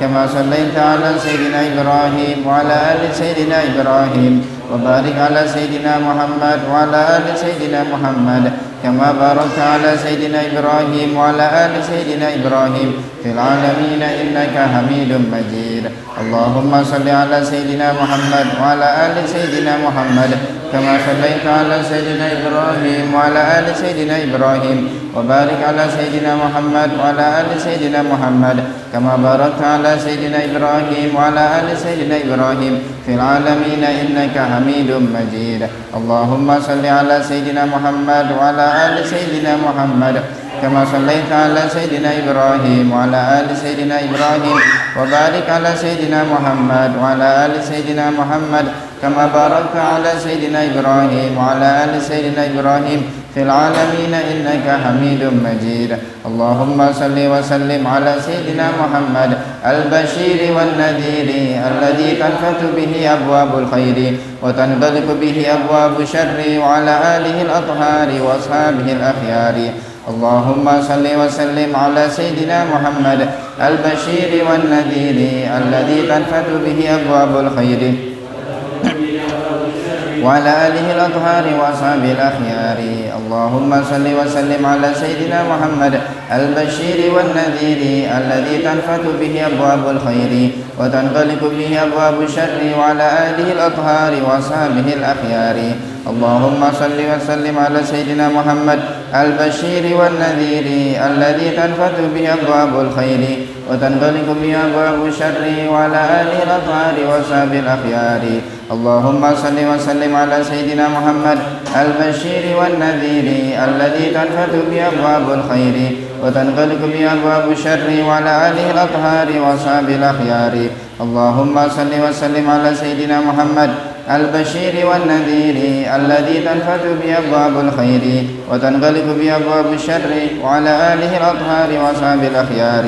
كما صليت على سيدنا إبراهيم وعلى آل سيدنا إبراهيم وبارك على سيدنا محمد وعلى آل سيدنا محمد كما باركت على سيدنا إبراهيم وعلى آل سيدنا إبراهيم في العالمين إنك حميد مجيد. اللهم صل على سيدنا محمد وعلى آل سيدنا محمد كما صليت على سيدنا إبراهيم وعلى آل سيدنا إبراهيم وبارك على سيدنا محمد وعلى آل سيدنا محمد كما باركت على سيدنا إبراهيم وعلى آل سيدنا إبراهيم في العالمين إنك حميد مجيد. اللهم صل على سيدنا محمد وعلى آل سيدنا محمد كما صليت على سيدنا إبراهيم وعلى آل سيدنا إبراهيم وبارك على سيدنا محمد وعلى آل سيدنا محمد كما باركت على سيدنا إبراهيم وعلى آل سيدنا إبراهيم في العالمين إنك حميد مجيد. اللهم صل وسلم على سيدنا محمد البشير والنذير الذي تنفت به أبواب الخير وتنغلق به أبواب الشر وعلى آله الأطهار وأصحابه الأخيار. اللهم صل وسلم على سيدنا محمد البشير والنذير الذي تنفت به أبواب الخير وعلى آله الأطهار وأصحابه الأخيار. اللهم صل وسلم على سيدنا محمد البشير والنذير الذي تنفت به أبواب الخير وتنغلق به أبواب الشر وعلى آله الأطهار وأصحابه الأخيار. اللهم صل وسلم على سيدنا محمد البشير والنذير الذي تنفت به أبواب الخير وتنغلق به أبواب الشر وعلى آله الأطهار وأصحابه الأخيار. اللهم صل وسلم على سيدنا محمد البشير والنذير الذي تنفت به أبواب الخير وتنغلق به أبواب الشر وعلى آله الأطهار وأصحابه الأخيار. اللهم صل وسلم على سيدنا محمد البشير والنذير الذي تنفت به أبواب الخير وتنغلق به أبواب الشر وعلى آله الأطهار وأصحابه الأخيار.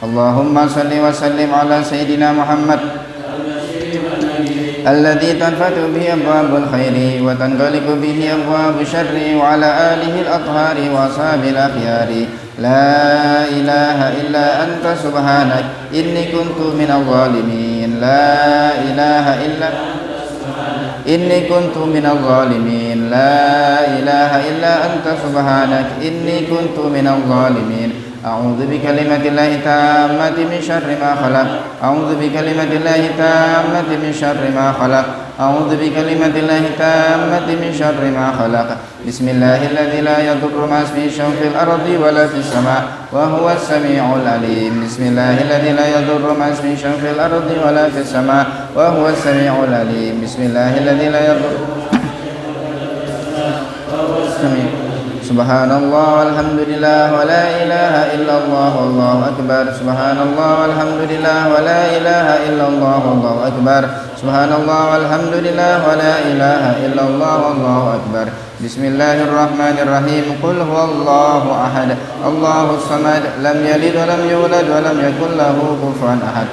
اللهم صل وسلم على سيدنا محمد الذي تنفت به أبواب الخير وتنغلق به أبواب الشر وعلى آله الأطهار وأصحابه الأخيار. لا إله إلا أنت سبحانك إني كنت من الظالمين. لا إله إلا إني كنت من الظالمين. لا إله إلا أنت سبحانك إني كنت من الظالمين. أعوذ بكلمة الله التامة من شر ما خلق. أعوذ بكلمة الله التامة من شر ما خلق. أعوذ بكلمة الله التامة من شر ما خلق. بسم الله الذي لا يضر مع اسمه شيء في الأرض ولا في السماء وهو السميع العليم. بسم الله الذي لا يضر مع اسمه شيء في الأرض ولا في السماء وهو السميع العليم. بسم الله الذي لا يضر سبحان الله والحمد لله ولا إله إلا الله والله أكبر. سبحان الله والحمد لله ولا إله إلا الله والله أكبر. سبحان الله والحمد لله ولا إله إلا الله والله أكبر. بسم الله الرحمن الرحيم. قل هو الله أحد الله الصمد لم يلد ولم يولد ولم يكن له كفوا أحد.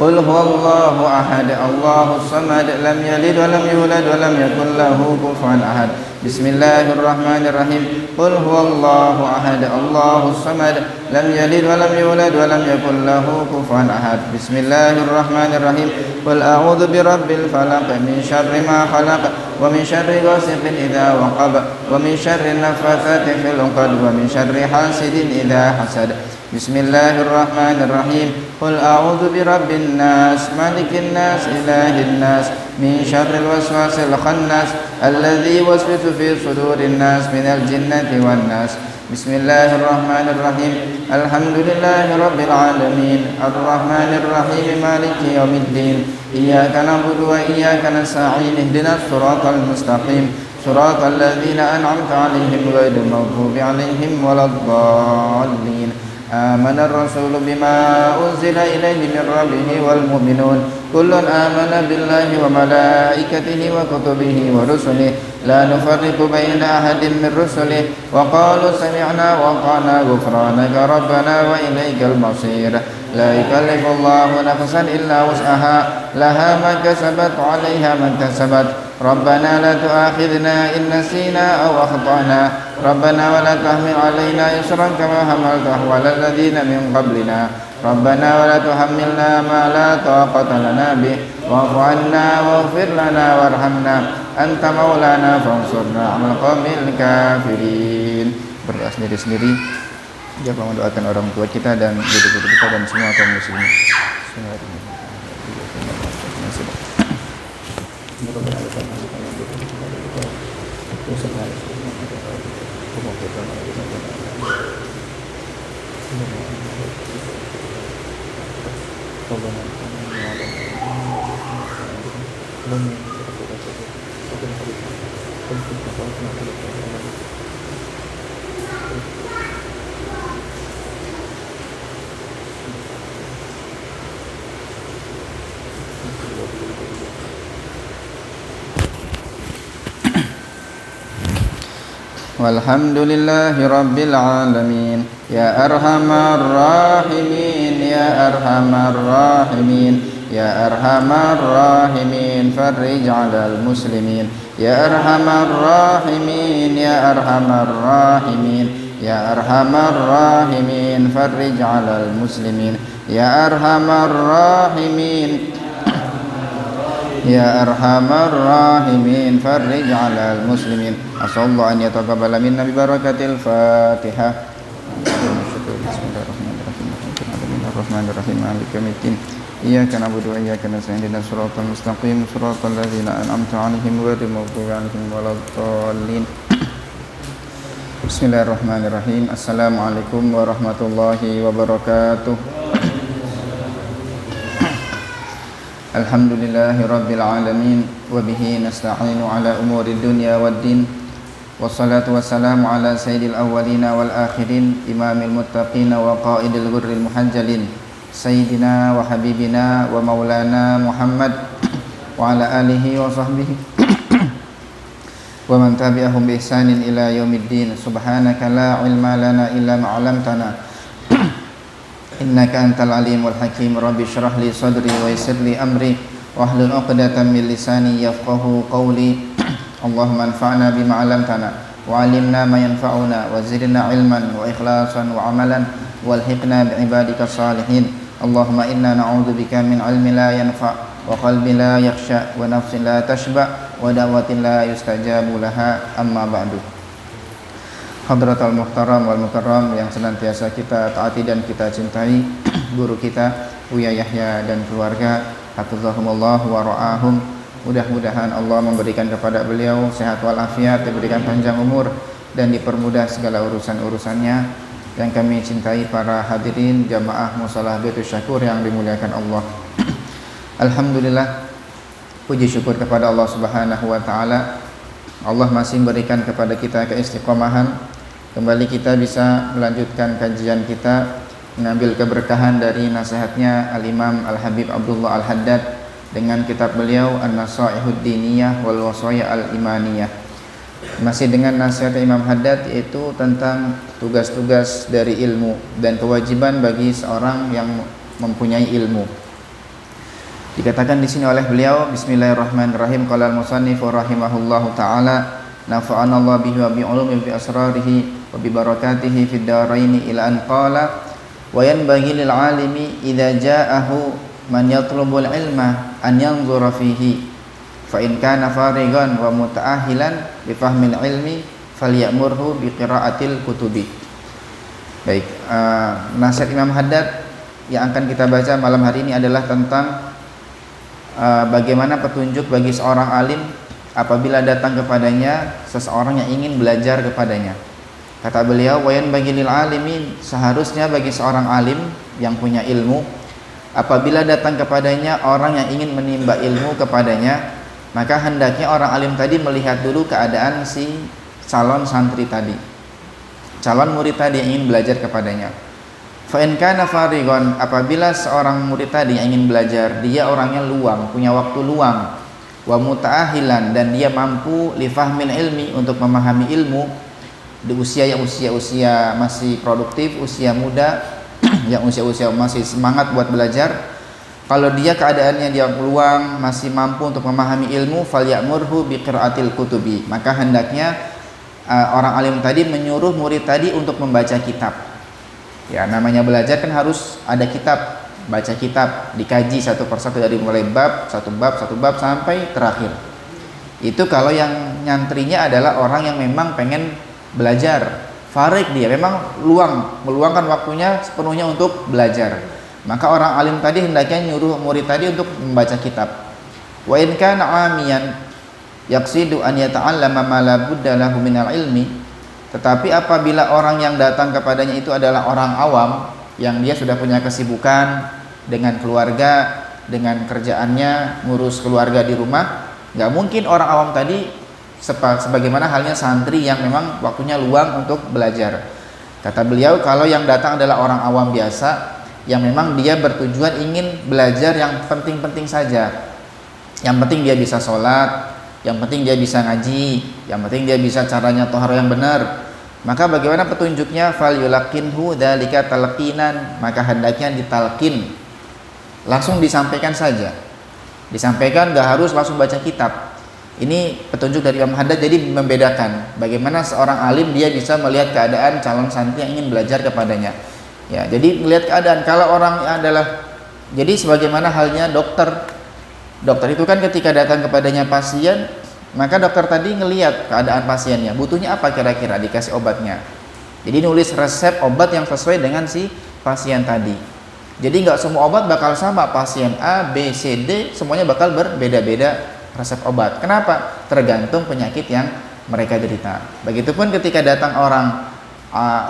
قل هو الله أحد الله الصمد لم يلد ولم يولد ولم يكن له كفوا أحد. بسم الله الرحمن الرحيم. قل هو الله أحد الله الصمد لم يلد ولم يولد ولم يكن له كفوا أحد. بسم الله الرحمن الرحيم. قل أعوذ برب الفلق من شر ما خلق ومن شر غاسق إذا وقب ومن شر النفاثات في العقد ومن شر حاسد إذا حسد. بسم الله الرحمن الرحيم. قل أعوذ برب الناس مالك الناس إله الناس من شر الوسواس الخناس الذي يوسوس في صدور الناس من الجنة والناس. بسم الله الرحمن الرحيم. الحمد لله رب العالمين الرحمن الرحيم مالك يوم الدين إياك نعبد وإياك نستعين اهدنا الصراط المستقيم صراط الذين أنعمت عليهم غير المغضوب عليهم ولا الضالين. آمن الرسول بما أنزل إليه من ربه والمؤمنون كل آمن بالله وملائكته وكتبه ورسله لا نفرق بين أحد من رسله وقالوا سمعنا وأطعنا غفرانك ربنا وإليك المصير. لا يكلف الله نفسا إلا وسعها لها ما كسبت وعليها ما اكتسبت. ربنا لا تؤاخذنا إن نسينا أو أخطأنا ربنا ولا تحمل علينا إصرا كما حملته على الذين من قبلنا ربنا ولا تحملنا ما لا طاقة لنا به واعف عنا واغفر لنا وارحمنا أنت مولانا فانصرنا على القوم الكافرين. Berdoa sendiri-sendiri, juga mendoakan orang tua kita dan guru-guru kita dan semua kaum muslimin. Walhamdulillahi Rabbil Alamin. Ya Arhamar Rahimin, Ya Arhamar Rahimin, Ya Arhamar Rahimin, farrij 'alal muslimin. Ya Arhamar Rahimin, Ya Arhamar Rahimin, Ya Arhamar Rahimin, farrij 'alal muslimin. Ya Arhamar Rahimin, Ya Arhamar Rahimin, farrij 'alal muslimin. Asallallahu an yataqabbala minna bi barakatil Fatihah. Bismillahirrahmanirrahim. Maliki yaumiddin. Iyyaka na'budu wa iyyaka nasta'in. Ihdinas siratal mustaqim, siratal ladzina an'amta 'alaihim ghairil maghdubi 'alaihim waladdallin. Bismillahirrahmanirrahim. Assalamualaikum warahmatullahi wabarakatuh. Alhamdulillahi Rabbil Alamin. Wabihi nasta'inu ala umuri dunya waddin. Wassalatu wassalamu ala sayyidil awwalina wal akhirin, imamil muttaqina wa qaidil ghurril muhajjalin, sayyidina wa habibina wa maulana Muhammad wa ala alihi wa sahbihi wa man tabi'ahum bi ihsanin ila yaumiddin. Subhanaka la ilma lana illa ma 'allamtana innaka antal alimul hakim. Rabbi shrah li sadri wa yassir li amri wahlul 'uqdatam min lisani yafqahu qawli. Allahumma anfa'na bima 'allamtana wa 'allimna ma yanfa'una wa zidna 'ilman wa ikhlasan wa 'amalan walhiqna bi ibadikas salihin. Allahumma inna na'udzubika min 'ilmin la yanfa' wa qalbin la yakhsha wa nafsin la tashba' wa da'watin la yustajabu laha. Amma ba'du. Hadratul muhtaram wal mukarram yang senantiasa kita taati dan kita cintai, guru kita Buya Yahya dan keluarga, hafizahumullah wa ra'ahum. Mudah-mudahan Allah memberikan kepada beliau sehat walafiat, diberikan panjang umur dan dipermudah segala urusan-urusannya. Yang kami cintai para hadirin jamaah Mushalah Baitus Syakur yang dimuliakan Allah. Alhamdulillah, puji syukur kepada Allah Subhanahu wa taala. Allah masih memberikan kepada kita keistiqomahan. Kembali kita bisa melanjutkan kajian kita, mengambil keberkahan dari nasihatnya Al-Imam Al-Habib Abdullah Al-Haddad dengan kitab beliau An-Nasaihud Diniyah wal Wasaya Al-Imaniyah. Masih dengan nasihat Imam Haddad, yaitu tentang tugas-tugas dari ilmu dan kewajiban bagi seorang yang mempunyai ilmu. Dikatakan di sini oleh beliau, Bismillahirrahmanirrahim. Qala al-musannif rahimahullahu taala, nafa'anallahu bihi wa bi ulumi bi asrarihi wa bi barakatihi fid dharain, ila an qala wa yanbaghi lil alimi idza ja'ahu man yatlubul ilma an yanzura fihi fa in kana farigan wa muta'ahilan bi fahmil ilmi falyamurhu bi qiraatil kutubi. Baik, nasihat Imam Haddad yang akan kita baca malam hari ini adalah tentang bagaimana petunjuk bagi seorang alim apabila datang kepadanya seseorang yang ingin belajar kepadanya. Kata beliau, wa yanbaghi lil alimi, seharusnya bagi seorang alim yang punya ilmu, apabila datang kepadanya orang yang ingin menimba ilmu kepadanya, maka hendaknya orang alim tadi melihat dulu keadaan si calon santri tadi, calon murid tadi yang ingin belajar kepadanya. Fa in kana farigon, apabila seorang murid tadi yang ingin belajar, dia orangnya luang, punya waktu luang, wa muta'ahilan, dan dia mampu li fahmil ilmi, untuk memahami ilmu di usia yang usia masih produktif, usia muda yang usia masih semangat buat belajar. Kalau dia keadaannya dia peluang masih mampu untuk memahami ilmu, falyamurhu biqiraatil kutubi, maka hendaknya orang alim tadi menyuruh murid tadi untuk membaca kitab. Ya, namanya belajar kan harus ada kitab, baca kitab, dikaji satu persatu dari mulai satu bab sampai terakhir. Itu kalau yang nyantrinya adalah orang yang memang pengen belajar, farik dia, memang meluangkan waktunya sepenuhnya untuk belajar. Maka orang alim tadi hendaknya nyuruh murid tadi untuk membaca kitab. Wa in kana 'amiyan yaqsidu an yata'allama ma la budda lahu minal ilmi. Tetapi apabila orang yang datang kepadanya itu adalah orang awam yang dia sudah punya kesibukan dengan keluarga, dengan kerjaannya, ngurus keluarga di rumah, nggak mungkin orang awam tadi sebagaimana halnya santri yang memang waktunya luang untuk belajar. Kata beliau, kalau yang datang adalah orang awam biasa yang memang dia bertujuan ingin belajar yang penting-penting saja, yang penting dia bisa sholat, yang penting dia bisa ngaji, yang penting dia bisa caranya tohar yang benar, maka bagaimana petunjuknya? Fal yulakinhu dzalika talqinan, maka hendaknya ditalkin, langsung disampaikan saja, disampaikan, gak harus langsung baca kitab. Ini petunjuk dari Imam Haddad, jadi membedakan bagaimana seorang alim dia bisa melihat keadaan calon santri yang ingin belajar kepadanya. Ya, jadi melihat keadaan. Kalau orang adalah, jadi sebagaimana halnya dokter itu kan ketika datang kepadanya pasien, maka dokter tadi ngelihat keadaan pasiennya, butuhnya apa kira-kira, dikasih obatnya. Jadi nulis resep obat yang sesuai dengan si pasien tadi. Jadi nggak semua obat bakal sama, pasien A, B, C, D semuanya bakal berbeda-beda resep obat. Kenapa? Tergantung penyakit yang mereka derita. Begitupun ketika datang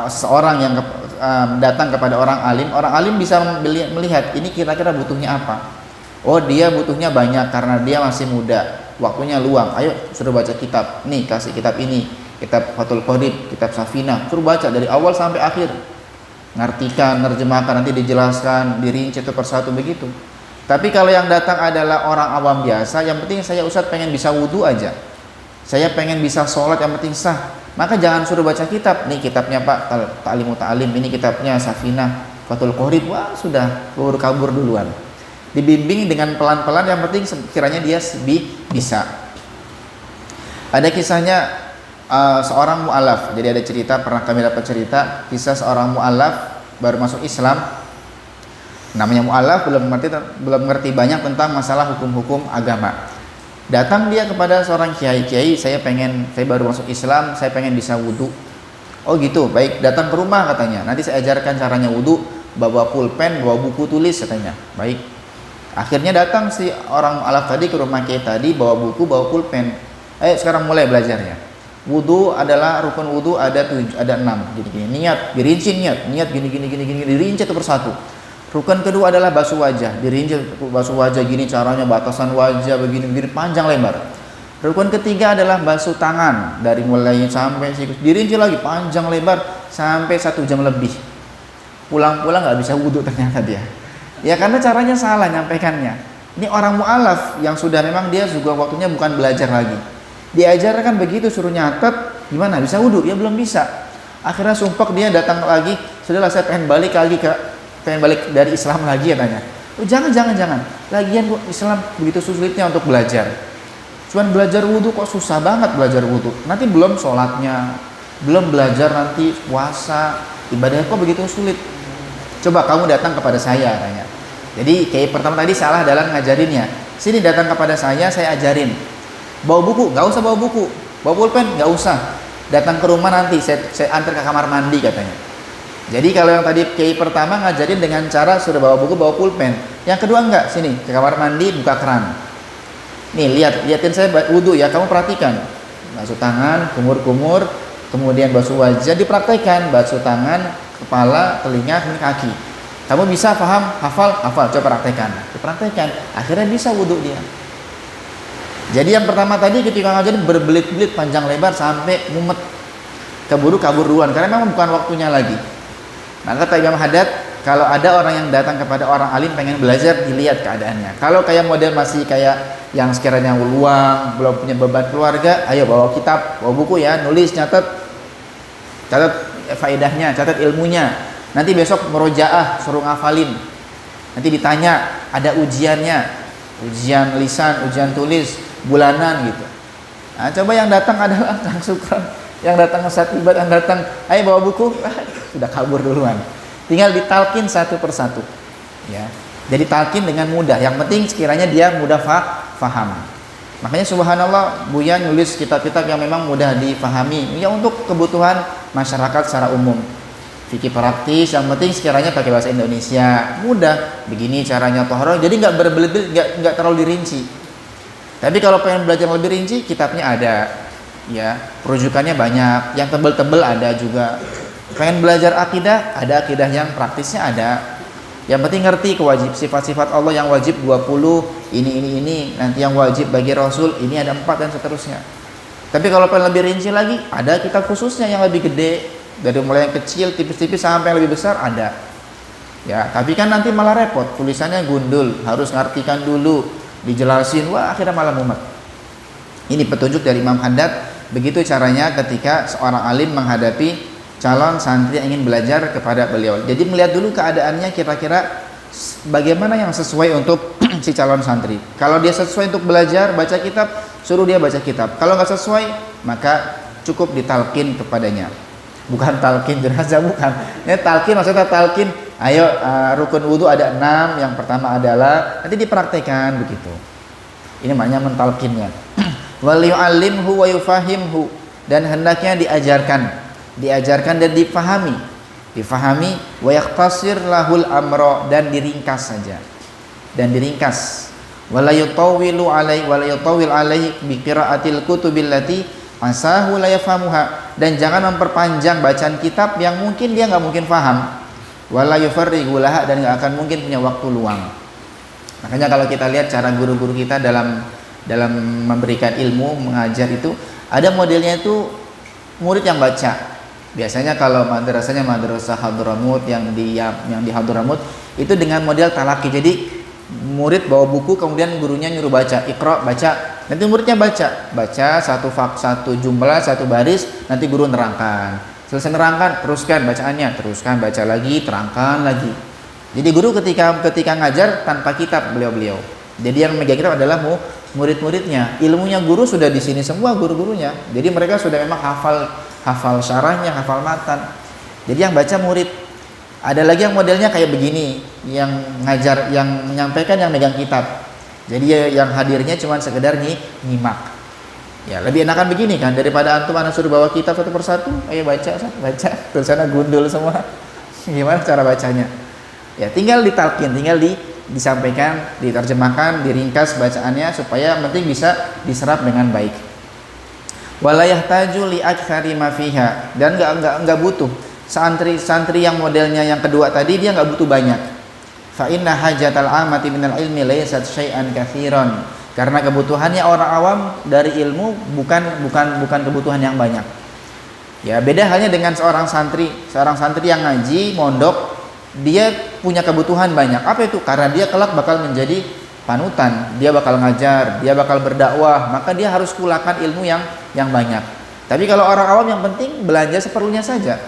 seorang yang datang kepada orang alim bisa melihat ini kira-kira butuhnya apa. Oh, dia butuhnya banyak karena dia masih muda, waktunya luang. Ayo suruh baca kitab. Nih, kasih kitab ini, kitab Fathul Qorib, kitab Safinah. Suruh baca dari awal sampai akhir. Ngartikan, nerjemahkan, nanti dijelaskan, dirinci satu persatu begitu. Tapi kalau yang datang adalah orang awam biasa, yang penting saya Ustadz pengen bisa wudhu aja, saya pengen bisa sholat, yang penting sah, maka jangan suruh baca kitab. Nih kitabnya Pak, Ta'limu Ta'lim, ini kitabnya Safinah, Fathul Qorib. Wah, sudah kabur duluan. Dibimbing dengan pelan-pelan, yang penting kiranya dia bisa. Ada kisahnya seorang mu'alaf. Jadi ada cerita, pernah kami dapat cerita kisah seorang mu'alaf baru masuk Islam. Namanya mu'alaf, belum ngerti banyak tentang masalah hukum-hukum agama. Datang dia kepada seorang kiai, saya baru masuk Islam, saya pengen bisa wudhu. Oh gitu, baik, datang ke rumah katanya, nanti saya ajarkan caranya wudhu, bawa pulpen, bawa buku tulis katanya. Baik. Akhirnya datang si orang mu'alaf tadi ke rumah kiai tadi, bawa buku, bawa pulpen. Ayo sekarang mulai belajarnya. Wudhu adalah, rukun wudhu ada 6. Jadi gini, niat, dirinci niat gini, dirinci satu persatu. Rukun kedua adalah basuh wajah, dirinci basuh wajah gini caranya, batasan wajah begini panjang lebar. Rukun ketiga adalah basuh tangan, dari mulai sampai sikus, dirinci lagi panjang lebar sampai 1 jam lebih. Pulang-pulang nggak bisa wudhu ternyata dia. Ya karena caranya salah nyampaikannya. Ini orang mu'alaf yang sudah memang dia juga waktunya bukan belajar lagi. Diajarkan begitu, suruh nyatet, gimana bisa wudhu? Ya belum bisa. Akhirnya sumpah dia datang lagi, sudahlah saya pengen balik dari Islam lagi ya tanya. Oh jangan. Lagian Islam begitu sulitnya untuk belajar. Cuman belajar wudhu kok susah banget belajar wudhu. Nanti belum sholatnya, belum belajar nanti puasa, ibadah kok begitu sulit. Coba kamu datang kepada saya tanya. Jadi kayak pertama tadi salah dalam ngajarinnya. Sini datang kepada saya ajarin. Bawa buku, nggak usah bawa buku. Bawa pulpen, nggak usah. Datang ke rumah nanti, saya antar ke kamar mandi katanya. Jadi kalau yang tadi kiai pertama ngajarin dengan cara sudah bawa buku, bawa pulpen. Yang kedua enggak, sini ke kamar mandi, buka keran. Nih liatin saya wudhu ya, kamu perhatikan. Basuh tangan, kumur-kumur, kemudian basuh wajah, dipraktekkan. Basuh tangan, kepala, telinga, kemudian kaki. Kamu bisa paham, hafal, coba praktekkan. Dipraktekkan, akhirnya bisa wudhu dia. Jadi yang pertama tadi ketika ngajarin berbelit-belit panjang lebar sampai mumet, kabur duluan karena memang bukan waktunya lagi. Maka kata Imam Haddad, kalau ada orang yang datang kepada orang alim pengen belajar, dilihat keadaannya. Kalau kayak model masih kayak yang sekiranya luang, belum punya beban keluarga, ayo bawa kitab, bawa buku ya, nulis, catat faedahnya, catat ilmunya. Nanti besok merojaah, suruh ngafalin. Nanti ditanya, ada ujiannya, ujian lisan, ujian tulis, bulanan gitu. Nah, coba yang datang adalah Kang Sukron, yang datang saat ibadah, yang datang, ayo bawa buku, sudah kabur duluan. tinggal ditalkin satu persatu. Ya. Jadi talkin dengan mudah. Yang penting sekiranya dia mudah faham. Makanya subhanallah Buya nulis kitab-kitab yang memang mudah difahami ya untuk kebutuhan masyarakat secara umum. Fikih praktis, yang penting sekiranya pakai bahasa Indonesia, mudah. Begini caranya tohroh, jadi nggak berbelit-belit, nggak terlalu dirinci. Tapi kalau pengen belajar lebih rinci, kitabnya ada, ya, rujukannya banyak, yang tebel-tebel ada juga. Pengen belajar akidah, ada akidah yang praktisnya ada. Yang penting ngerti kewajib sifat-sifat Allah yang wajib 20, ini, nanti yang wajib bagi Rasul, ini ada 4 dan seterusnya. Tapi kalau pengen lebih rinci lagi, ada kitab khususnya yang lebih gede, dari mulai yang kecil, tipis-tipis sampai yang lebih besar ada. Ya, tapi kan nanti malah repot, tulisannya gundul, harus ngartikan dulu, dijelasin, wah akhirnya malah mumet. Ini petunjuk dari Imam Haddad, begitu caranya ketika seorang alim menghadapi calon santri yang ingin belajar kepada beliau. Jadi melihat dulu keadaannya kira-kira bagaimana yang sesuai untuk si calon santri. Kalau dia sesuai untuk belajar baca kitab, suruh dia baca kitab. Kalau nggak sesuai, maka cukup ditalkin kepadanya. Bukan talkin jenazah, bukan. Ini talkin maksudnya talkin. Ayo rukun wudhu ada 6. Yang pertama adalah nanti dipraktekkan begitu. Ini maknanya mentalkinnya. Wal yu'allimhu wa yufahimhu, dan hendaknya diajarkan dan difahami wa yaqtasir lahul amro, dan diringkas saja. Wala yutawil alaihi bi qiraatil kutubil lati asahu la yafhamuha, dan jangan memperpanjang bacaan kitab yang mungkin dia nggak mungkin paham. Wala yufarrigu laha, dan nggak akan mungkin punya waktu luang. Makanya kalau kita lihat cara guru-guru kita dalam memberikan ilmu, mengajar itu ada modelnya itu murid yang baca. Biasanya kalau madrasahnya madrasah Hadramut yang di Hadramut itu dengan model talaki. Jadi murid bawa buku, kemudian gurunya nyuruh baca, Iqra, baca. Nanti muridnya baca satu jumlah, satu baris, nanti guru nerangkan. Selesai nerangkan, teruskan bacaannya, teruskan baca lagi, terangkan lagi. Jadi guru ketika ngajar tanpa kitab beliau. Jadi yang megang kitab adalah murid-muridnya. Ilmunya guru sudah di sini semua guru-gurunya. Jadi mereka sudah memang hafal syarahnya, hafal matan. Jadi yang baca murid. Ada lagi yang modelnya kayak begini, yang ngajar, yang menyampaikan yang megang kitab. Jadi yang hadirnya cuma sekedar nyimak. Ya, lebih enakan begini kan daripada antum anak suruh bawa kitab satu persatu, ayo baca, tulisannya gundul semua. Gimana cara bacanya? Ya, tinggal ditalkin, tinggal disampaikan, diterjemahkan, diringkas bacaannya supaya penting bisa diserap dengan baik. Wala yahtaju li aktsari ma fiha, dan enggak butuh santri yang modelnya yang kedua tadi, dia enggak butuh banyak. Fa inna hajatal amati minal ilmi laysat syai'an katsiran, karena kebutuhannya orang awam dari ilmu bukan kebutuhan yang banyak. Ya, beda halnya dengan seorang santri yang ngaji, mondok, dia punya kebutuhan banyak. Apa itu? Karena dia kelak bakal menjadi panutan, dia bakal ngajar, dia bakal berdakwah, maka dia harus kulakan ilmu yang banyak. Tapi kalau orang awam yang penting belanja seperlunya saja.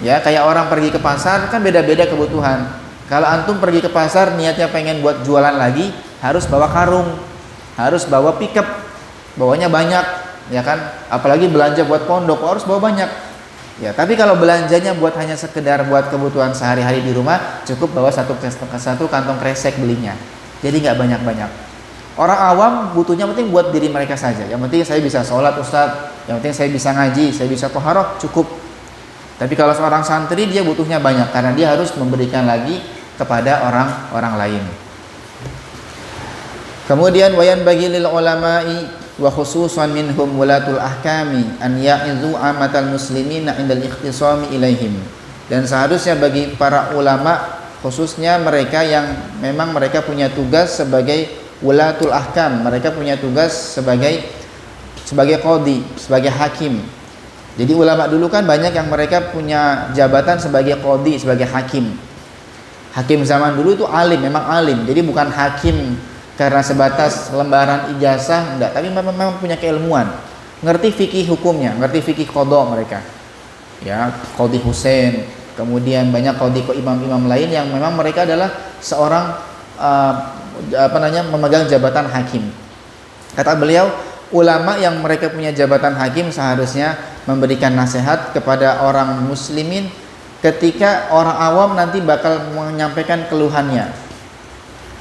Ya, kayak orang pergi ke pasar kan beda-beda kebutuhan. Kalau antum pergi ke pasar niatnya pengen buat jualan lagi, harus bawa karung, harus bawa pickup, bawanya banyak, ya kan? Apalagi belanja buat pondok harus bawa banyak. Ya, tapi kalau belanjanya buat hanya sekedar buat kebutuhan sehari-hari di rumah, cukup bawa satu kantong kresek belinya. Jadi nggak banyak-banyak. Orang awam butuhnya penting buat diri mereka saja. Yang penting saya bisa sholat Ustaz, yang penting saya bisa ngaji, saya bisa toharoh, cukup. Tapi kalau seorang santri dia butuhnya banyak karena dia harus memberikan lagi kepada orang lain. Kemudian wayan bagi lil ulama'i wa khususan minhum wulatul ahkami an ya'izu amatal muslimina indal ikhtisami ilaihim. Dan seharusnya bagi para ulama, khususnya mereka yang memang mereka punya tugas sebagai wulatul ahkam, mereka punya tugas sebagai qadhi, sebagai hakim. Jadi ulama dulu kan banyak yang mereka punya jabatan sebagai qadhi, sebagai hakim. Hakim zaman dulu itu alim, memang alim. Jadi bukan hakim karena sebatas lembaran ijazah, enggak, tapi memang punya keilmuan. Ngerti fikih hukumnya, ngerti fikih qadha mereka. Ya, Qadhi Husain, kemudian banyak qadhi imam-imam lain yang memang mereka adalah seorang memegang jabatan hakim. Kata beliau, ulama yang mereka punya jabatan hakim seharusnya memberikan nasihat kepada orang muslimin ketika orang awam nanti bakal menyampaikan keluhannya.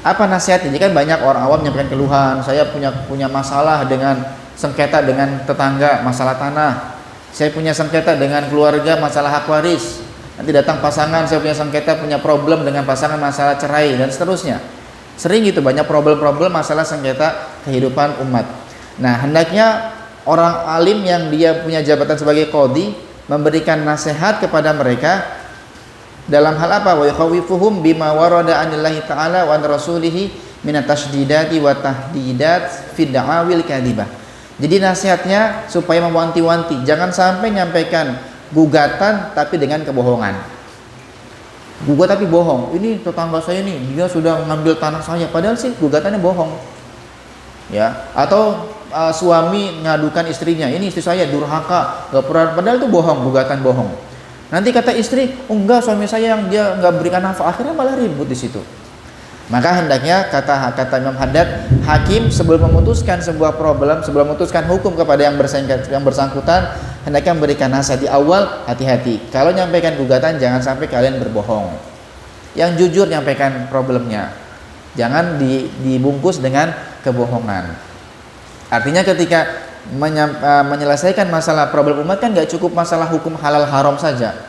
Apa nasihatnya? Jadi kan banyak orang awam menyampaikan keluhan, saya punya masalah dengan sengketa dengan tetangga, masalah tanah. Saya punya sengketa dengan keluarga, masalah hak waris. Nanti datang pasangan, saya punya sengketa, punya problem dengan pasangan, masalah cerai dan seterusnya. Sering gitu, banyak problem-problem masalah sengketa kehidupan umat. Nah, hendaknya orang alim yang dia punya jabatan sebagai qadhi memberikan nasihat kepada mereka dalam hal apa? Wa yakhawifuhum bima warada anillahi ta'ala wa an rasulihi minat tasydidati wa tahdidat fi da'awil kadhibah. Jadi nasihatnya supaya mewanti-wanti, jangan sampai nyampaikan gugatan tapi dengan kebohongan. Gugat tapi bohong. Ini tetangga saya nih, dia sudah mengambil tanah saya, padahal sih gugatannya bohong. Ya, atau suami ngadukan istrinya, ini istri saya durhaka, gak pernah, padahal itu bohong, gugatan bohong. Nanti kata istri, oh enggak, suami saya yang dia nggak berikan nafkah, akhirnya malah ribut di situ. Maka hendaknya kata Imam Haddad, hakim sebelum memutuskan sebuah problem, sebelum memutuskan hukum kepada yang bersangkutan, hendaknya memberikan nasihat di awal, hati-hati. Kalau nyampaikan gugatan, jangan sampai kalian berbohong. Yang jujur nyampaikan problemnya, jangan dibungkus dengan kebohongan. Artinya ketika menyelesaikan masalah problem umat kan nggak cukup masalah hukum halal haram saja.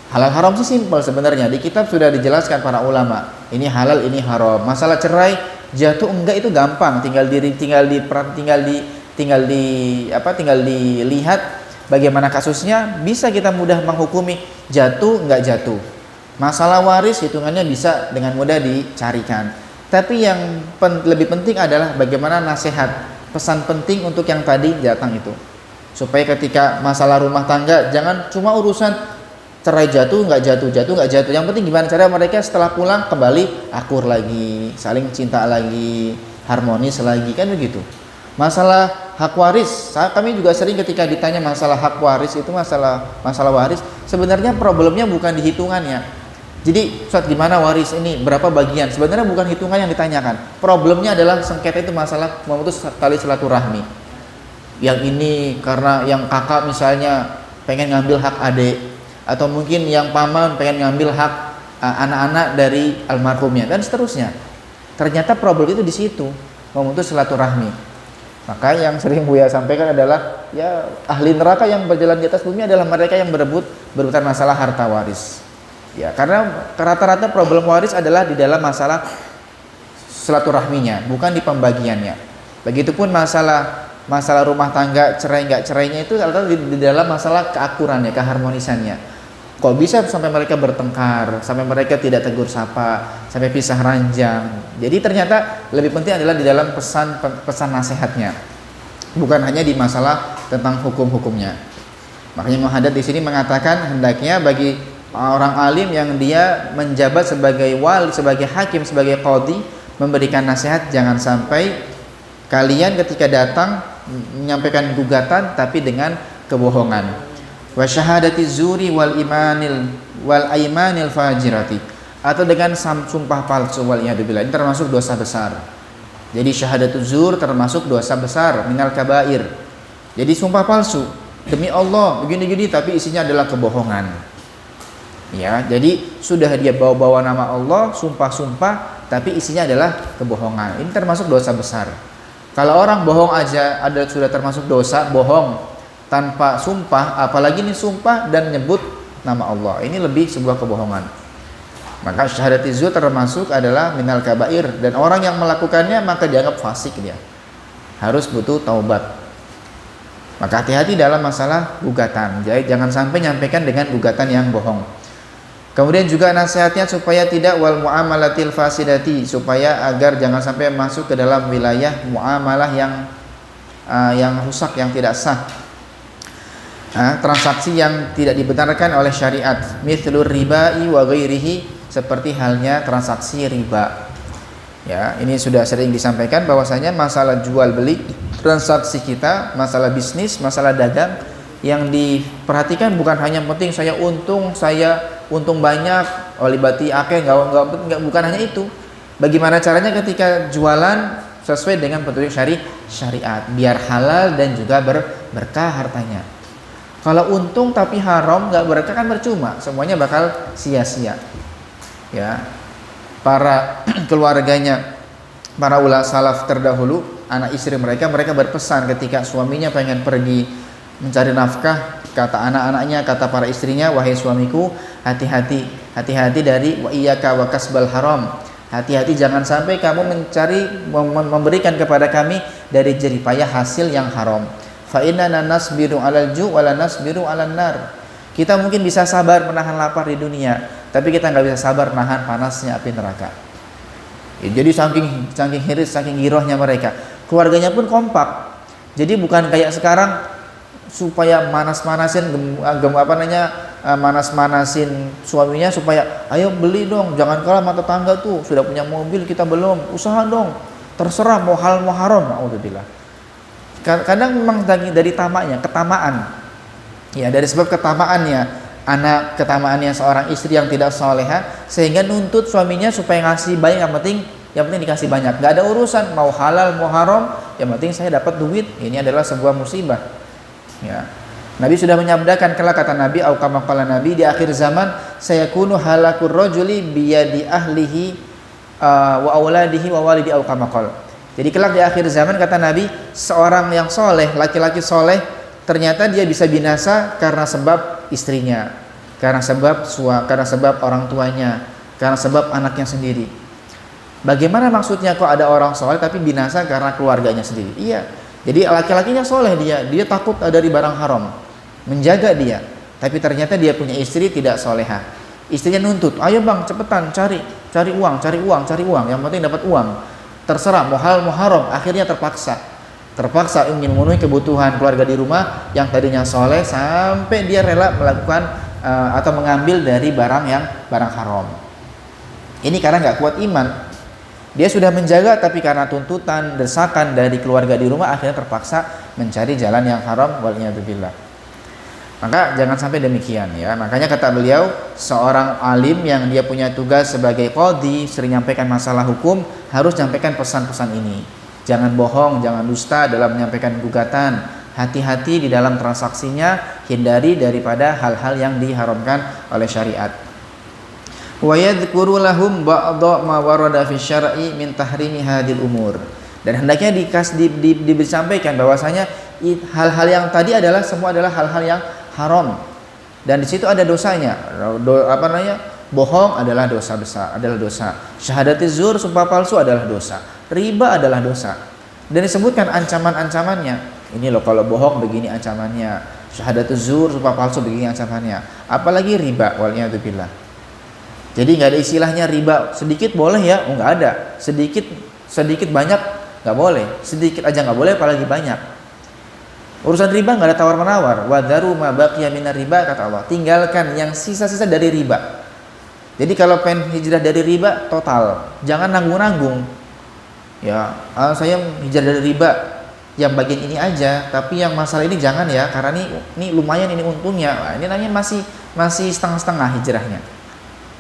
Halal haram sih simpel sebenarnya, di kitab sudah dijelaskan para ulama. Ini halal, ini haram. Masalah cerai jatuh enggak itu gampang, tinggal dilihat bagaimana kasusnya, bisa kita mudah menghukumi jatuh enggak jatuh. Masalah waris hitungannya bisa dengan mudah dicarikan. Tapi yang lebih penting adalah bagaimana nasihat, pesan penting untuk yang tadi datang itu, supaya ketika masalah rumah tangga jangan cuma urusan cerai jatuh nggak jatuh, yang penting gimana cara mereka setelah pulang kembali akur lagi, saling cinta lagi, harmonis lagi, kan begitu. Masalah hak waris, kami juga sering ketika ditanya masalah hak waris itu, masalah waris sebenarnya problemnya bukan di hitungannya. Jadi Ustaz, gimana waris ini, berapa bagian, sebenarnya bukan hitungan yang ditanyakan. Problemnya adalah sengketa itu masalah memutus tali silaturahmi. Yang ini karena yang kakak misalnya pengen ngambil hak adik, atau mungkin yang paman pengen ngambil hak anak-anak dari almarhumnya, dan seterusnya. Ternyata problem itu di situ, memutus silaturahmi. Maka yang sering Buya sampaikan adalah, ya ahli neraka yang berjalan di atas bumi adalah mereka yang berebutan masalah harta waris. Ya, karena rata-rata problem waris adalah di dalam masalah silaturahminya, bukan di pembagiannya. Begitupun masalah rumah tangga, cerai nggak cerainya itu adalah di dalam masalah keakurannya, keharmonisannya. Kok bisa sampai mereka bertengkar, sampai mereka tidak tegur sapa, sampai pisah ranjang. Jadi ternyata lebih penting adalah di dalam pesan nasihatnya, bukan hanya di masalah tentang hukum-hukumnya. Makanya Imam Haddad di sini mengatakan hendaknya bagi orang alim yang dia menjabat sebagai wali, sebagai hakim, sebagai qadhi, memberikan nasihat, jangan sampai kalian ketika datang menyampaikan gugatan tapi dengan kebohongan. Wa syahadati zuri wal aimanil fajirati, atau dengan sumpah palsu, wal iyadzubillah. Ini termasuk dosa besar. Jadi syahadatuz zur termasuk dosa besar, minal kabair. Jadi sumpah palsu, demi Allah begini-gini tapi isinya adalah kebohongan. Ya, jadi sudah dia bawa nama Allah, sumpah-sumpah, tapi isinya adalah kebohongan. Ini termasuk dosa besar. Kalau orang bohong aja sudah termasuk dosa, bohong tanpa sumpah, apalagi ini sumpah dan nyebut nama Allah. Ini lebih sebuah kebohongan. Maka syahadatiz zur termasuk adalah minal kabair, dan orang yang melakukannya maka dianggap fasik dia. Harus butuh taubat. Maka hati-hati dalam masalah gugatan. Jadi jangan sampai nyampaikan dengan gugatan yang bohong. Kemudian juga nasihatnya supaya tidak wal muamalatil fasidati, supaya agar jangan sampai masuk ke dalam wilayah muamalah yang rusak, yang tidak sah. Transaksi yang tidak dibenarkan oleh syariat, mithlur riba'i wa ghairihi, seperti halnya transaksi riba. Ya, ini sudah sering disampaikan bahwasanya masalah jual beli, transaksi kita, masalah bisnis, masalah dagang, yang diperhatikan bukan hanya penting saya untung banyak, olibati akeh, enggak, bukan hanya itu. Bagaimana caranya ketika jualan sesuai dengan petunjuk syariat, biar halal dan juga berkah hartanya. Kalau untung tapi haram nggak berkah kan percuma, semuanya bakal sia-sia. Ya, para keluarganya, para ulama salaf terdahulu, anak istri mereka berpesan ketika suaminya pengen pergi mencari nafkah, kata anak-anaknya, kata para istrinya, wahai suamiku, hati-hati dari wa iyyaka wa kasbal haram. Hati-hati jangan sampai kamu memberikan kepada kami dari jeripayah hasil yang haram. Fa inna nasbiru 'alal ju' wa la nasbiru 'alan nar. Kita mungkin bisa sabar menahan lapar di dunia, tapi kita nggak bisa sabar menahan panasnya api neraka. Ya, jadi saking hiris, saking girohnya mereka. Keluarganya pun kompak. Jadi bukan kayak sekarang supaya manas-manasin suaminya supaya ayo beli dong, jangan kalah sama tetangga tuh sudah punya mobil kita belum, usaha dong, terserah mau halal mau haram. Alhamdulillah. Kadang memang dari ketamaan. Ya, dari sebab ketamaannya seorang istri yang tidak soleha sehingga nuntut suaminya supaya ngasih banyak, yang penting dikasih banyak. Gak ada urusan mau halal mau haram, yang penting saya dapat duit. Ini adalah sebuah musibah. Ya. Nabi sudah menyabdakan, kelak kata Nabi, au kama qala Nabi, di akhir zaman sayakunu halakur rajuli biyadi ahlihi wa auladihi wa walidi au kama qala. Jadi kelak di akhir zaman kata Nabi, seorang yang soleh, laki-laki soleh, ternyata dia bisa binasa karena sebab istrinya, karena sebab orang tuanya, karena sebab anaknya sendiri. Bagaimana maksudnya kok ada orang soleh tapi binasa karena keluarganya sendiri? Iya. Jadi laki-lakinya soleh, dia takut dari barang haram, menjaga dia. Tapi ternyata dia punya istri tidak soleha. Istrinya nuntut, ayo bang cepetan cari uang, yang penting dapat uang. Terserah mau halal mau haram, akhirnya terpaksa ingin memenuhi kebutuhan keluarga di rumah yang tadinya soleh, sampai dia rela melakukan atau mengambil dari barang haram. Ini karena nggak kuat iman. Dia sudah menjaga tapi karena tuntutan, desakan dari keluarga di rumah akhirnya terpaksa mencari jalan yang haram, waliyadzubillah. Maka jangan sampai demikian ya. Makanya kata beliau, seorang alim yang dia punya tugas sebagai qadhi, sering menyampaikan masalah hukum, harus menyampaikan pesan-pesan ini. Jangan bohong, jangan dusta dalam menyampaikan gugatan. Hati-hati di dalam transaksinya, hindari daripada hal-hal yang diharamkan oleh syariat. Wa yadhkuru lahum ba'dha ma warada fi syar'i min tahrimi hadil umur. Dan hendaknya disampaikan bahwasanya hal-hal yang tadi semua adalah hal-hal yang haram, dan di situ ada dosanya. Bohong adalah dosa besar, adalah dosa. Syahadatiz zur, sumpah palsu adalah dosa. Riba adalah dosa. Dan disebutkan ancaman-ancamannya. Ini loh, kalau bohong begini ancamannya. Syahadatiz zur, sumpah palsu begini ancamannya. Apalagi riba, waliyadzubillah. Jadi nggak ada istilahnya riba sedikit boleh ya, nggak ada. Sedikit banyak nggak boleh. Sedikit aja nggak boleh, apalagi banyak. Urusan riba nggak ada tawar-menawar. Wadharu ma baqiya minar riba, kata Allah. Tinggalkan yang sisa-sisa dari riba. Jadi kalau pengen hijrah dari riba total, jangan nanggung-nanggung. Ya, saya hijrah dari riba yang bagian ini aja, tapi yang masalah ini jangan ya, karena ini lumayan ini untungnya. Nah, ini namanya masih setengah-setengah hijrahnya.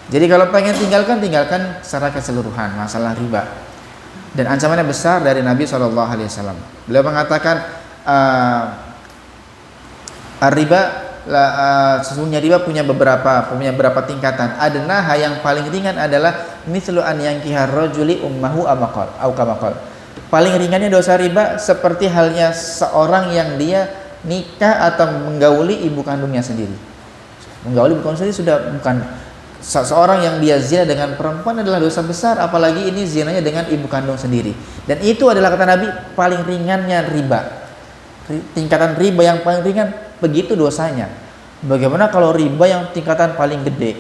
Jadi kalau pengen tinggalkan secara keseluruhan masalah riba. Dan ancamannya besar dari Nabi SAW. Beliau mengatakan, sesungguhnya riba punya beberapa tingkatan. Adnaha, yang paling ringan adalah mithlu an yankihar rajuli ummahu au kamaqal. Paling ringannya dosa riba seperti halnya seorang yang dia nikah atau menggauli ibu kandungnya sendiri. Menggauli ibu kandung sendiri sudah bukan. Seorang yang dia zina dengan perempuan adalah dosa besar, apalagi ini zinanya dengan ibu kandung sendiri. Dan itu adalah kata Nabi paling ringannya riba. Tingkatan riba yang paling ringan begitu dosanya. Bagaimana kalau riba yang tingkatan paling gede?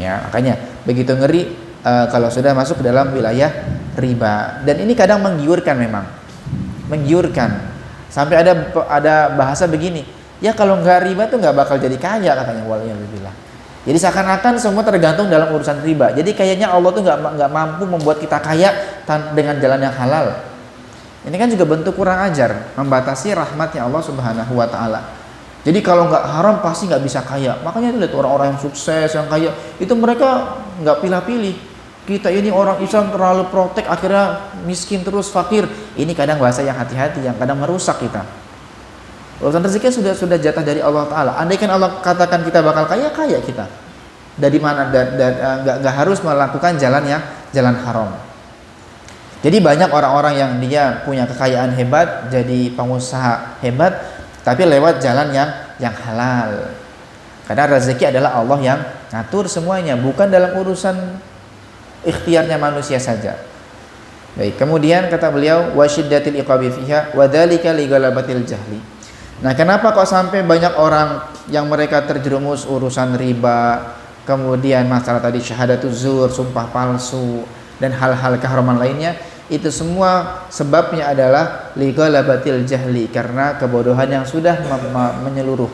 Ya, makanya begitu ngeri kalau sudah masuk ke dalam wilayah riba. Dan ini kadang menggiurkan, memang menggiurkan. Sampai ada bahasa begini, ya kalau nggak riba tuh nggak bakal jadi kaya, katanya, waliyadzubillah. Jadi seakan-akan semua tergantung dalam urusan riba. Jadi kayaknya Allah tuh nggak mampu membuat kita kaya dengan jalan yang halal. Ini kan juga bentuk kurang ajar, membatasi rahmatnya Allah Subhanahu wa Ta'ala. Jadi kalau nggak haram pasti nggak bisa kaya. Makanya itu lihat orang-orang yang sukses, yang kaya, itu mereka nggak pilih-pilih. Kita ini orang Islam terlalu protek, akhirnya miskin terus, fakir. Ini kadang bahasa yang hati-hati, yang kadang merusak kita. Urusan rezeki sudah jatah dari Allah Ta'ala. Andaikan Allah katakan kita bakal kaya, kaya kita. Dari mana? Nggak harus melakukan jalan haram. Jadi banyak orang-orang yang dia punya kekayaan hebat, jadi pengusaha hebat, tapi lewat jalan yang halal. Karena rezeki adalah Allah yang ngatur semuanya, bukan dalam urusan ikhtiarnya manusia saja. Baik, kemudian kata beliau wa syiddatil iqabi fiha wa dzalika li ghalabatil jahli. Nah, kenapa kok sampai banyak orang yang mereka terjerumus urusan riba, kemudian masalah tadi syahadatuz zur, sumpah palsu, dan hal-hal keharaman lainnya? Itu semua sebabnya adalah li ghalabatil jahli, karena kebodohan yang sudah menyeluruh,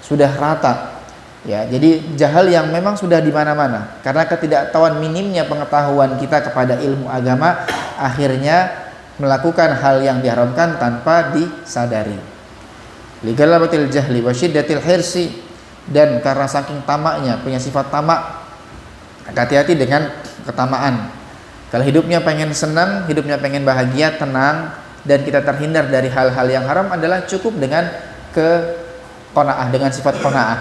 sudah rata. Ya, jadi jahal yang memang sudah di mana-mana. Karena ketidaktahuan, minimnya pengetahuan kita kepada ilmu agama, akhirnya melakukan hal yang diharamkan tanpa disadari. Ligalabatil jahli wa syiddatil hirsi, dan karena saking tamaknya, punya sifat tamak. Hati-hati dengan ketamaan. Kalau hidupnya pengen senang, hidupnya pengen bahagia, tenang, dan kita terhindar dari hal-hal yang haram, adalah cukup dengan qanaah, dengan sifat qanaah,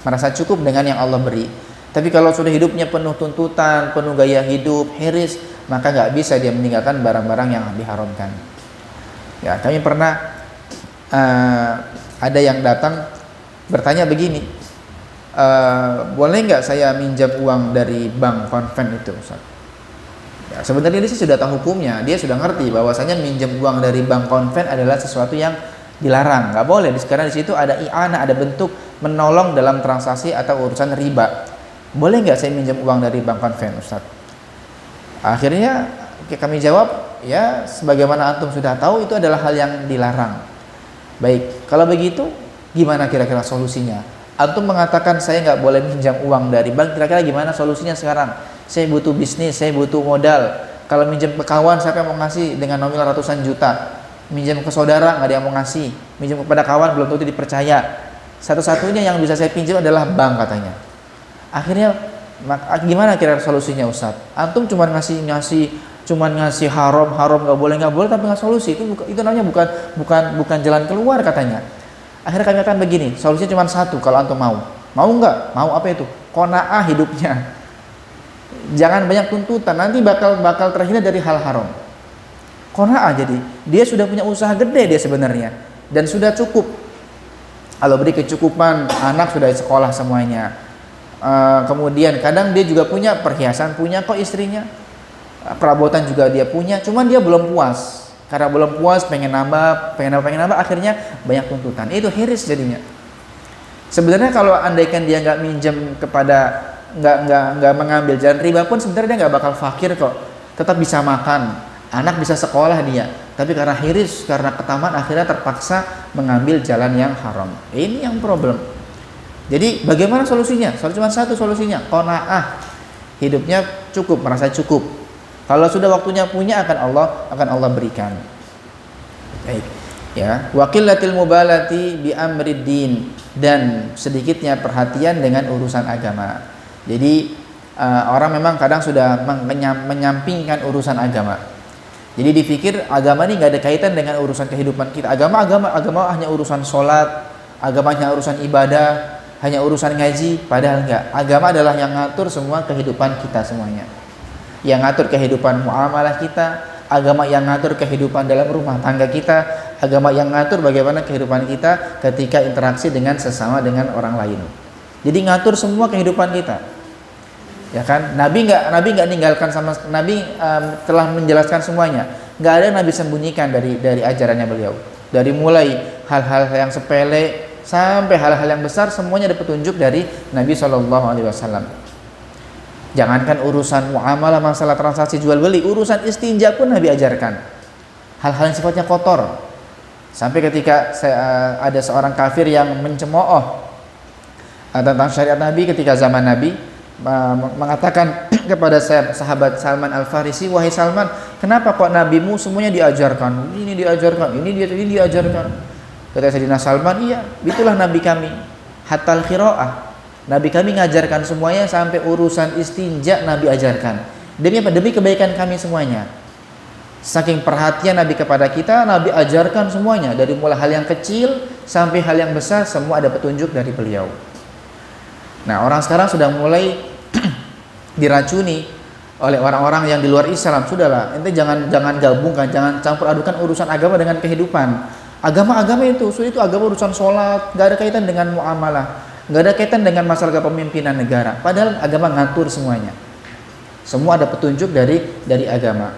merasa cukup dengan yang Allah beri. Tapi kalau sudah hidupnya penuh tuntutan, penuh gaya hidup, hiris, maka nggak bisa dia meninggalkan barang-barang yang diharamkan. Ya, kami pernah ada yang datang bertanya begini, boleh nggak saya minjam uang dari bank konven itu, Ustaz? Ya, sebenarnya dia sudah tahu hukumnya, dia sudah ngerti bahwasanya minjam uang dari bank konven adalah sesuatu yang dilarang, nggak boleh. Karena di situ ada i'anah, ada bentuk menolong dalam transaksi atau urusan riba. Boleh nggak saya minjam uang dari bank konven, Ustaz? Akhirnya kami jawab, ya sebagaimana antum sudah tahu, itu adalah hal yang dilarang. Baik, kalau begitu gimana kira-kira solusinya? Antum mengatakan saya nggak boleh minjam uang dari bank, kira-kira gimana solusinya sekarang? Saya butuh bisnis, saya butuh modal. Kalau minjam ke kawan, siapa yang mau ngasih dengan nominal ratusan juta? Minjam ke saudara, nggak ada yang mau ngasih. Minjam kepada kawan, belum tentu dipercaya. Satu-satunya yang bisa saya pinjam adalah bank, katanya. Akhirnya gimana kira-kira solusinya, Ustaz? Antum cuma ngasih haram nggak boleh, tapi nggak solusi. Itu namanya bukan jalan keluar, katanya. Akhirnya kami katakan begini, solusinya cuma satu. Kalau antum mau nggak? Mau apa itu? Qanaah hidupnya, jangan banyak tuntutan, nanti bakal terhindar dari hal haram. Qanaah, jadi dia sudah punya usaha gede dia sebenarnya, dan sudah cukup. Kalau beri kecukupan, anak sudah sekolah semuanya. Kemudian kadang dia juga punya perhiasan, punya kok istrinya, perabotan juga dia punya, cuman dia belum puas. Karena belum puas, pengen nambah, akhirnya banyak tuntutan. Itu hiris jadinya. Sebenarnya kalau andaikan dia nggak minjem kepada, nggak mengambil jalan riba pun, sebenarnya dia nggak bakal fakir kok. Tetap bisa makan, anak bisa sekolah dia. Tapi karena hiris, karena ketamaan, akhirnya terpaksa mengambil jalan yang haram. Ini yang problem. Jadi bagaimana solusinya? Cuma satu solusinya, qanaah. Hidupnya cukup, merasa cukup. Kalau sudah waktunya punya, akan Allah berikan. Baik, ya. Wa qillatil mubalati bi amrid din, dan sedikitnya perhatian dengan urusan agama. Jadi orang memang kadang sudah menyampingkan urusan agama. Jadi dipikir agama ini nggak ada kaitan dengan urusan kehidupan kita. Agama hanya urusan sholat, agama hanya urusan ibadah, hanya urusan ngaji. Padahal enggak. Agama adalah yang ngatur semua kehidupan kita semuanya. Yang ngatur kehidupan muamalah kita, agama yang ngatur kehidupan dalam rumah tangga kita, agama yang ngatur bagaimana kehidupan kita ketika interaksi dengan sesama, dengan orang lain. Jadi ngatur semua kehidupan kita. Ya kan? Nabi nggak ninggalkan sama, Nabi telah menjelaskan semuanya. Nggak ada yang Nabi sembunyikan dari ajarannya beliau. Dari mulai hal-hal yang sepele sampai hal-hal yang besar, semuanya ada petunjuk dari Nabi SAW. Jangankan urusan muamalah, masalah transaksi jual beli, urusan istinja pun Nabi ajarkan. Hal-hal yang sifatnya kotor. Sampai ketika ada seorang kafir yang mencemooh tentang syariat Nabi ketika zaman Nabi, mengatakan kepada sahabat Salman Al-Farisi, wahai Salman, kenapa kok nabimu semuanya diajarkan? Ini diajarkan. Kata Sayyidina Salman, iya, itulah nabi kami. Hatta al-qiraah. Nabi kami ngajarkan semuanya, sampai urusan istinja Nabi ajarkan. Demi apa? Demi kebaikan kami semuanya. Saking perhatian Nabi kepada kita, Nabi ajarkan semuanya, dari mulai hal yang kecil sampai hal yang besar semua ada petunjuk dari beliau. Nah, orang sekarang sudah mulai diracuni oleh orang-orang yang di luar Islam. Sudahlah, ente jangan gabungkan, jangan campur adukan urusan agama dengan kehidupan. Agama itu agama urusan sholat, nggak ada kaitan dengan muamalah, nggak ada kaitan dengan masalah kepemimpinan negara. Padahal agama ngatur semuanya. Semua ada petunjuk dari agama.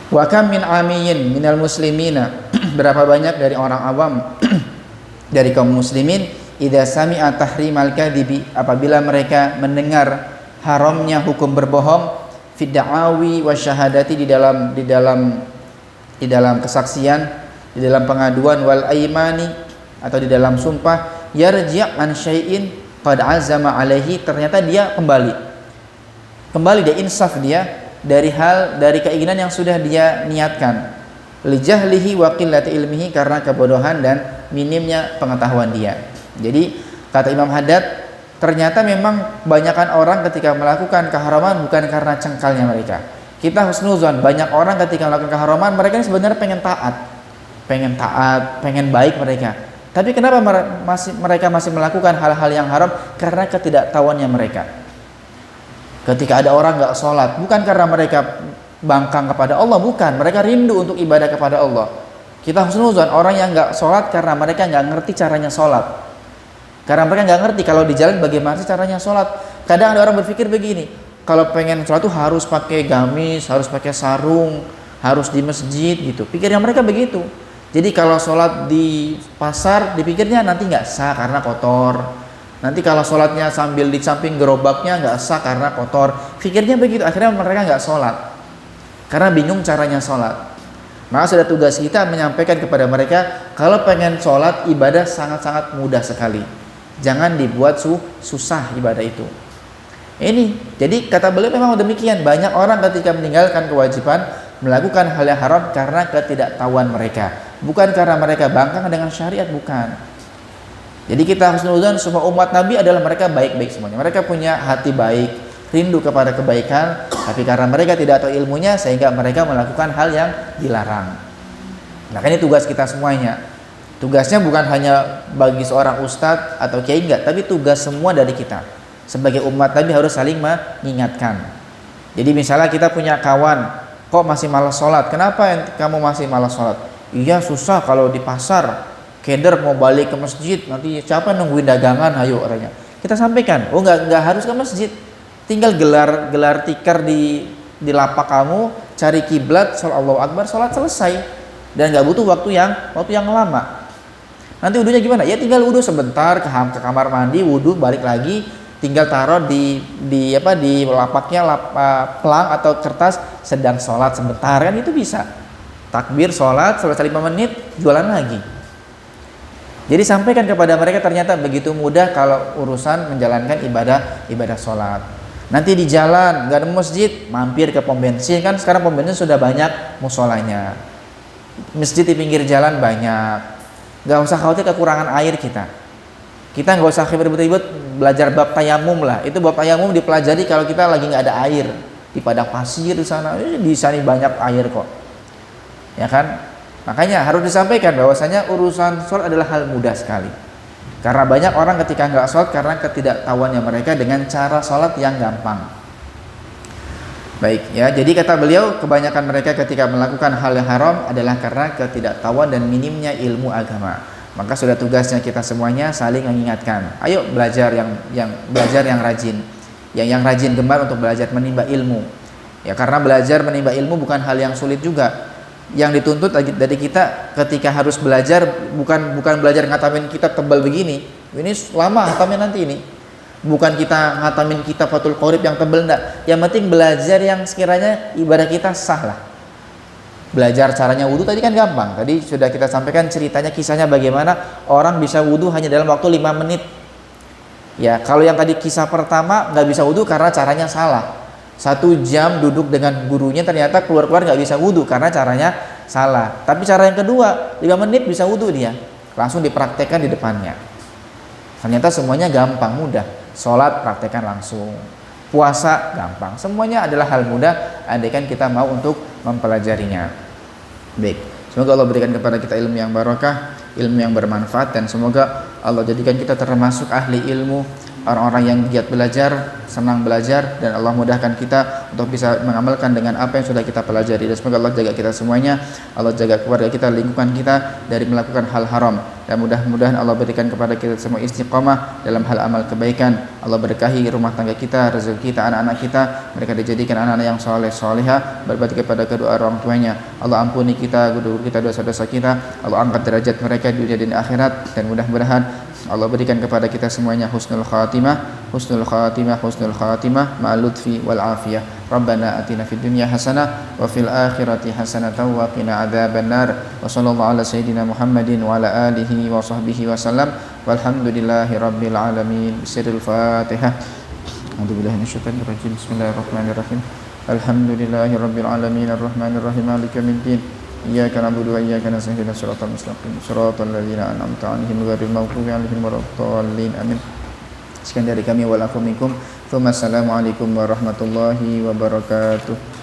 Wa kam min amiyin minal muslimina, berapa banyak dari orang awam dari kaum muslimin, idza sami'a tahrimal kadhibi, apabila mereka mendengar haramnya hukum berbohong, fid da'awi wasyahadati, di dalam kesaksian, di dalam pengaduan, wal aimani, atau di dalam sumpah, yarji' an syai'in qad azama alaihi, ternyata dia kembali dia insaf dia dari keinginan yang sudah dia niatkan, li jahlihi wa qillati ilmihi, karena kebodohan dan minimnya pengetahuan dia. Jadi kata Imam Haddad, ternyata memang kebanyakan orang ketika melakukan keharaman bukan karena cengkalnya mereka. Kita husnuzon, banyak orang ketika melakukan keharaman mereka ini sebenarnya pengen baik mereka. Tapi kenapa mereka masih melakukan hal-hal yang haram? Karena ketidaktahuannya mereka. Ketika ada orang nggak sholat, bukan karena mereka bangkang kepada Allah, bukan, mereka rindu untuk ibadah kepada Allah. Kita husnuzon, orang yang nggak sholat karena mereka nggak ngerti caranya sholat, karena mereka nggak ngerti kalau di jalan bagaimana sih caranya sholat. Kadang ada orang berpikir begini, kalau pengen sholat tuh harus pakai gamis, harus pakai sarung, harus di masjid gitu. Pikirnya mereka begitu. Jadi kalau sholat di pasar, dipikirnya nanti nggak sah karena kotor. Nanti kalau sholatnya sambil di samping gerobaknya nggak sah karena kotor. Pikirnya begitu, akhirnya mereka nggak sholat karena bingung caranya sholat. Maka sudah tugas kita menyampaikan kepada mereka, kalau pengen sholat, ibadah sangat-sangat mudah sekali. Jangan dibuat susah ibadah itu. Ini, jadi kata beliau memang demikian. Banyak orang ketika meninggalkan kewajiban melakukan hal yang haram karena ketidaktahuan mereka, bukan karena mereka bangkang dengan syariat, bukan. Jadi kita husnuzon, semua umat Nabi adalah mereka baik-baik semuanya. Mereka punya hati baik, rindu kepada kebaikan, tapi karena mereka tidak tahu ilmunya sehingga mereka melakukan hal yang dilarang. Nah, ini tugas kita semuanya. Tugasnya bukan hanya bagi seorang ustadz atau kiai, enggak, tapi tugas semua dari kita. Sebagai umat Nabi harus saling mengingatkan. Jadi misalnya kita punya kawan, kok masih malas sholat? Kenapa kamu masih malas sholat? Iya, susah kalau di pasar. Keder mau balik ke masjid, nanti siapa nungguin dagangan, ayo katanya. Kita sampaikan, oh nggak harus ke masjid, tinggal gelar tikar di lapak kamu, cari kiblat, sholat Allahu Akbar, sholat selesai, dan nggak butuh waktu yang lama. Nanti wudunya gimana? Ya tinggal wudu sebentar, ke kamar mandi, wudu, balik lagi, tinggal taruh di lapaknya pelang atau kertas, sedang sholat sebentar, kan itu bisa. Takbir sholat selesai 5 menit, jualan lagi. Jadi sampaikan kepada mereka ternyata begitu mudah kalau urusan menjalankan ibadah sholat. Nanti di jalan nggak ada masjid, mampir ke pom bensin, kan sekarang pom bensin sudah banyak musolanya. Masjid di pinggir jalan banyak. Nggak usah khawatir kekurangan air kita. Kita nggak usah ribet-ribet belajar bab tayamum lah. Itu bab tayamum dipelajari kalau kita lagi nggak ada air di padang pasir di sana. Di sana banyak air kok, ya kan? Makanya harus disampaikan bahwasanya urusan sholat adalah hal mudah sekali. Karena banyak orang ketika nggak sholat karena ketidaktahuannya mereka dengan cara sholat yang gampang. Baik ya, jadi kata beliau, kebanyakan mereka ketika melakukan hal yang haram adalah karena ketidaktahuan dan minimnya ilmu agama. Maka sudah tugasnya kita semuanya saling mengingatkan. Ayo belajar yang rajin. Yang rajin gemar untuk belajar menimba ilmu. Ya, karena belajar menimba ilmu bukan hal yang sulit juga. Yang dituntut dari kita ketika harus belajar bukan belajar ngatamin kitab tebal begini. Ini lama hatamnya nanti ini. Bukan kita ngatamin kitab Fathul Qorib yang tebal, enggak. Yang penting belajar yang sekiranya ibadah kita sah lah. Belajar caranya wudu tadi kan gampang. Tadi sudah kita sampaikan ceritanya, kisahnya bagaimana orang bisa wudu hanya dalam waktu 5 menit. Ya, kalau yang tadi kisah pertama nggak bisa wudu karena caranya salah. 1 jam duduk dengan gurunya ternyata keluar nggak bisa wudu karena caranya salah. Tapi cara yang kedua 5 menit bisa wudu dia, langsung dipraktekkan di depannya. Ternyata semuanya gampang, mudah. Sholat praktekkan langsung, puasa gampang, semuanya adalah hal mudah andaikan kita mau untuk mempelajarinya. Baik, Semoga Allah berikan kepada kita ilmu yang barakah, ilmu yang bermanfaat, dan semoga Allah jadikan kita termasuk ahli ilmu, orang-orang yang giat belajar, senang belajar, dan Allah mudahkan kita untuk bisa mengamalkan dengan apa yang sudah kita pelajari. Dan semoga Allah jaga kita semuanya, Allah jaga keluarga kita, lingkungan kita dari melakukan hal haram, dan mudah-mudahan Allah berikan kepada kita semua istiqamah dalam hal amal kebaikan. Allah berkahi rumah tangga kita, rezeki kita, anak-anak kita, mereka dijadikan anak-anak yang soleh soleha, berbakti kepada kedua orang tuanya. Allah ampuni kita, guru kita, dosa-dosa kita, Allah angkat derajat mereka di dunia dan akhirat, dan mudah-mudahan Allah berikan kepada kita semuanya husnul khatimah, husnul khatimah, husnul khatimah ma'al lutfi wal afiyah. Rabbana atina fid dunya hasanah wa fil akhirati hasanatan wa qina adzabannar. Wa sallallahu ala sayyidina Muhammadin wa ala alihi wa sahbihi wa sallam. Walhamdulillahi rabbil alamin. Bismillahil Fatihah. A'udzubillahi minasyaitonir rajim. Bismillahirrahmanirrahim. Alhamdulillahi rabbil alamin arrahmanir rahim maliki yaumiddin. Iyyaka na'budu wa iyyaka nasta'in ihdinas siratal mustaqim siratal ladzina an'amta 'alaihim ghairil maghdubi 'alaihim waladdallin. Amin. Sekian dari kami wal afu minkum. Assalamualaikum warahmatullahi wabarakatuh.